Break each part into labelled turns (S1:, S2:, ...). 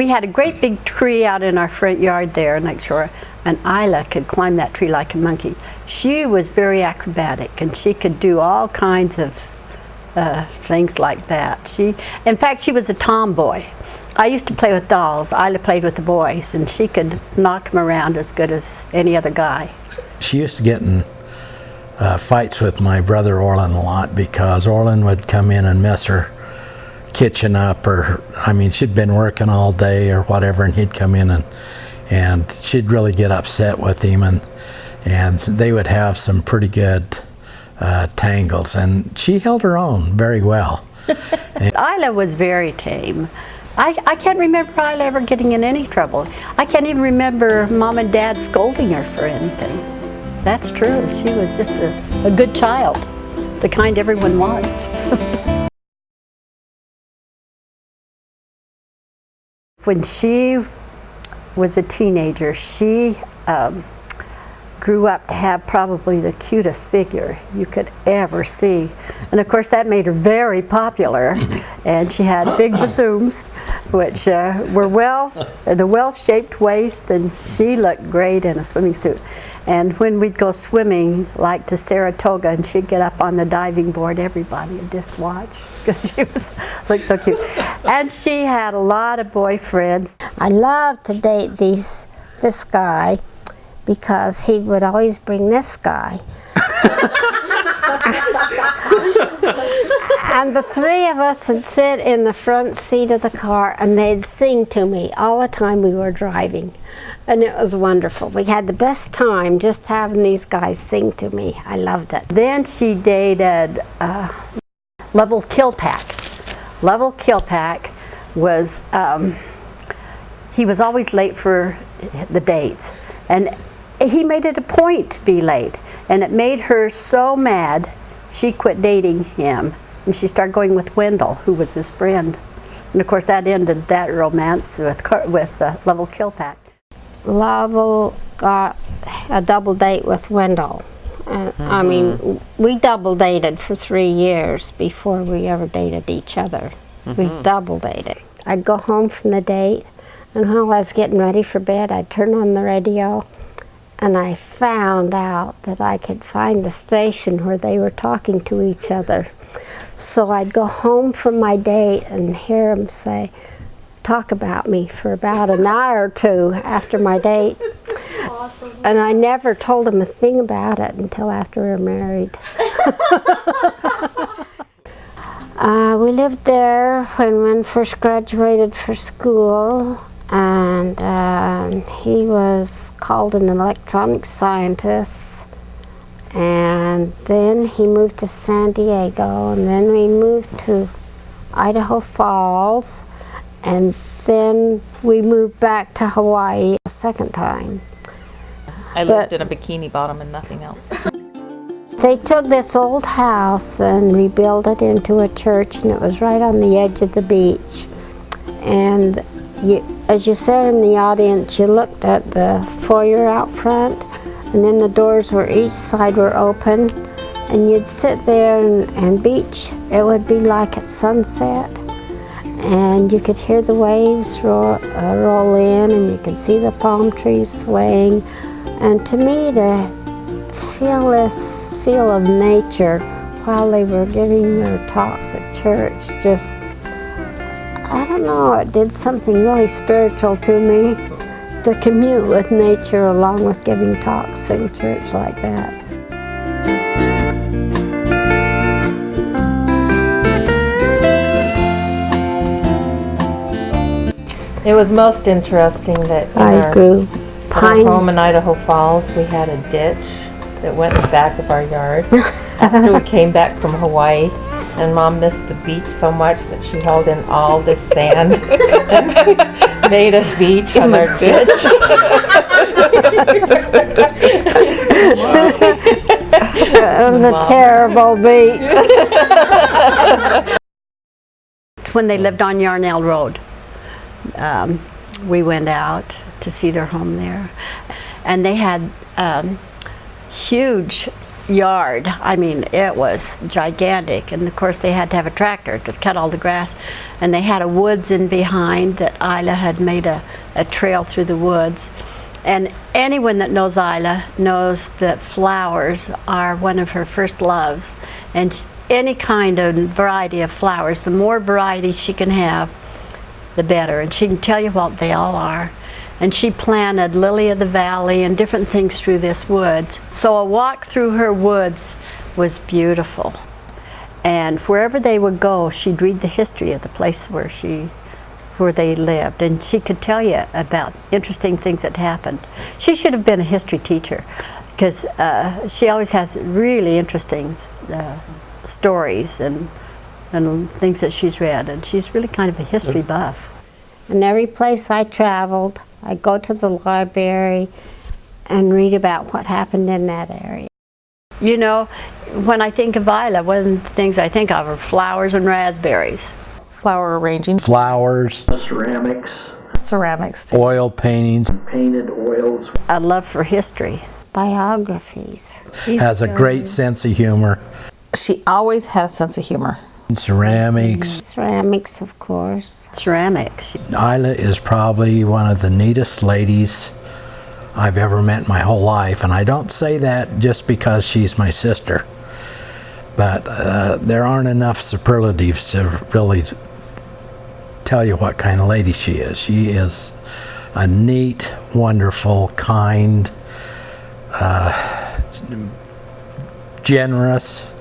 S1: we had a great big tree out in our front yard there in Lake Shore, and Ila could climb that tree like a monkey. She was very acrobatic, and she could do all kinds of things like that. In fact, she was a tomboy. I used to play with dolls. Ila played with the boys, and she could knock them around as good as any other guy.
S2: She used to get in fights with my brother Orlin a lot because Orlin would come in and mess her kitchen up, or I mean, she'd been working all day or whatever, and he'd come in and she'd really get upset with him, and they would have some pretty good tangles, and she held her own very well.
S1: Ila was very tame. I can't remember Ila ever getting in any trouble. I can't even remember Mom and Dad scolding her for anything. That's true. She was just a good child, the kind everyone wants. When she was a teenager, she grew up to have probably the cutest figure you could ever see. And of course that made her very popular. And she had big bazooms, which were the well-shaped waist, and she looked great in a swimming suit. And when we'd go swimming, like to Saratoga, and she'd get up on the diving board, everybody would just watch, because she looked so cute. And she had a lot of boyfriends.
S3: I loved to date this guy, because he would always bring this guy. And the three of us would sit in the front seat of the car, and they'd sing to me all the time we were driving. And it was wonderful. We had the best time just having these guys sing to me. I loved it.
S1: Then she dated Lovell Kilpack. Lovell Kilpack was, he was always late for the dates. And he made it a point to be late, and it made her so mad she quit dating him, and she started going with Wendell, who was his friend. And of course that ended that romance with Lovell Kilpack.
S3: Lovell got a double date with Wendell. I mean, we double dated for 3 years before we ever dated each other. We double dated. I'd go home from the date, and while I was getting ready for bed, I'd turn on the radio, and I found out that I could find the station where they were talking to each other. So I'd go home from my date and hear them talk about me for about an hour or two after my date. Awesome. And I never told them a thing about it until after we were married. We lived there when first graduated for school. And he was called an electronics scientist, and then he moved to San Diego, and then we moved to Idaho Falls, and then we moved back to Hawaii a second time.
S4: I lived in a bikini bottom and nothing else.
S3: They took this old house and rebuilt it into a church, and it was right on the edge of the beach. And as you sat in the audience, you looked at the foyer out front, and then the doors were each side were open, and you'd sit there and beach. It would be like at sunset, and you could hear the waves roll in, and you could see the palm trees swaying. And to me, to feel this feel of nature while they were giving their talks at church, just, I don't know, it did something really spiritual to me to commute with nature along with giving talks in church like that.
S4: It was most interesting that in our home in Idaho Falls, we had a ditch that went in the back of our yard after we came back from Hawaii, and Mom missed the beach so much that she held in all this sand and made a beach on our ditch.
S3: It was a terrible beach.
S1: When they lived on Yarnell Road, we went out to see their home there, and they had huge yard. I mean, it was gigantic, and of course they had to have a tractor to cut all the grass, and they had a woods in behind that Ila had made a trail through the woods. And anyone that knows Ila knows that flowers are one of her first loves, and any kind of variety of flowers, the more variety she can have, the better. And she can tell you what they all are. And she planted lily of the valley and different things through this woods. So a walk through her woods was beautiful. And wherever they would go, she'd read the history of the place where they lived, and she could tell you about interesting things that happened. She should have been a history teacher, because she always has really interesting stories and things that she's read, and she's really kind of a history buff.
S3: And every place I traveled, I go to the library and read about what happened in that area.
S1: You know, when I think of Ila, one of the things I think of are flowers and raspberries.
S4: Flower arranging.
S2: Flowers.
S5: Ceramics.
S4: Ceramics. Too.
S2: Oil paintings.
S5: Painted oils.
S1: A love for history.
S3: Biographies.
S2: Has a great sense of humor.
S4: She always had a sense of humor.
S2: Ceramics.
S3: Ceramics, of course.
S1: Ceramics.
S2: Ila is probably one of the neatest ladies I've ever met in my whole life, and I don't say that just because she's my sister, but there aren't enough superlatives to really tell you what kind of lady she is. She is a neat, wonderful, kind, generous.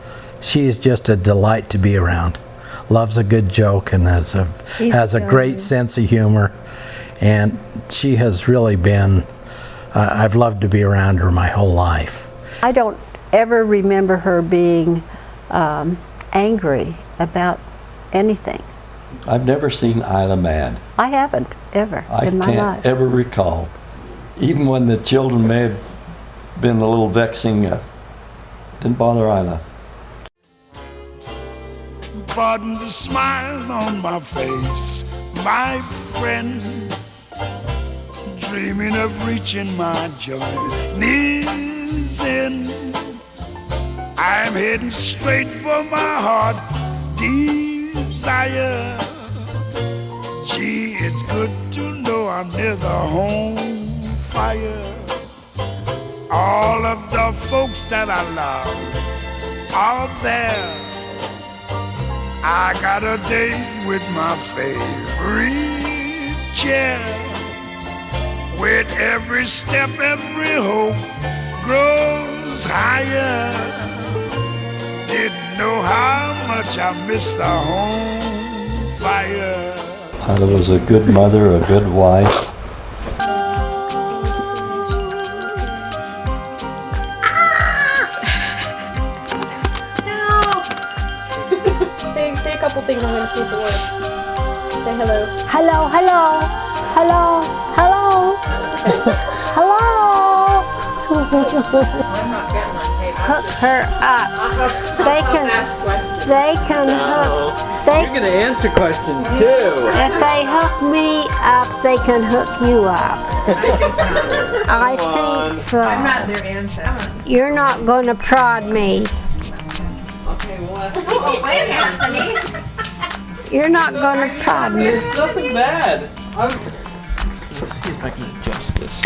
S2: She is just a delight to be around. Loves a good joke and has a great sense of humor, and she has really been, I've loved to be around her my whole life.
S1: I don't ever remember her being angry about anything.
S6: I've never seen Ila mad.
S1: I haven't ever in my
S6: I
S1: life.
S6: can't ever recall. Even when the children may have been a little vexing, didn't bother Ila.
S7: Pardon the smile on my face, my friend, dreaming of reaching my journey's end. I'm heading straight for my heart's desire. Gee, it's good to know I'm near the home fire. All of the folks that I love are there. I got a date with my favorite chair. With every step, every hope grows higher. Didn't know how much I missed the home fire.
S6: Ila was a good mother, a good wife.
S4: Say a couple things. I'm going to see if it works. Say hello.
S3: Hello, hello, hello, hello, hello.
S4: I'm not getting that tape.
S3: Hook her up. They can hook.
S8: You're gonna answer questions too.
S3: If they hook me up, they can hook you up. I think so.
S4: I'm not their answer.
S3: You're not going to prod me.
S4: Oh, wait, Anthony.
S3: You're not going to prod me.
S8: There's nothing bad.
S2: Let's see if I can adjust this.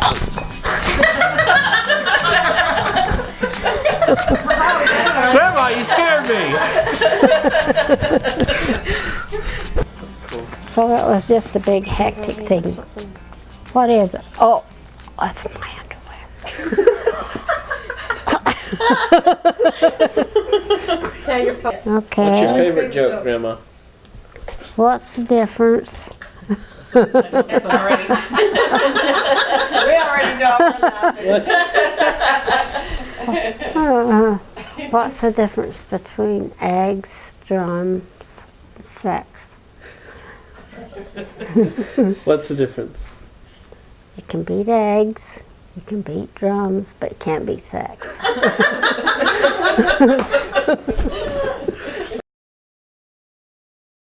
S8: Grandma, you scared me.
S3: So that was just a big hectic thing. What is it? Oh, that's my underwear.
S4: Yeah, you're fine.
S8: What's your
S3: Okay.
S8: favorite joke, Grandma?
S3: What's the difference?
S4: Already. We already know
S3: What's the difference between eggs, drums, and sex?
S8: What's the difference?
S3: You can beat eggs, you can beat drums, but you can't beat sex.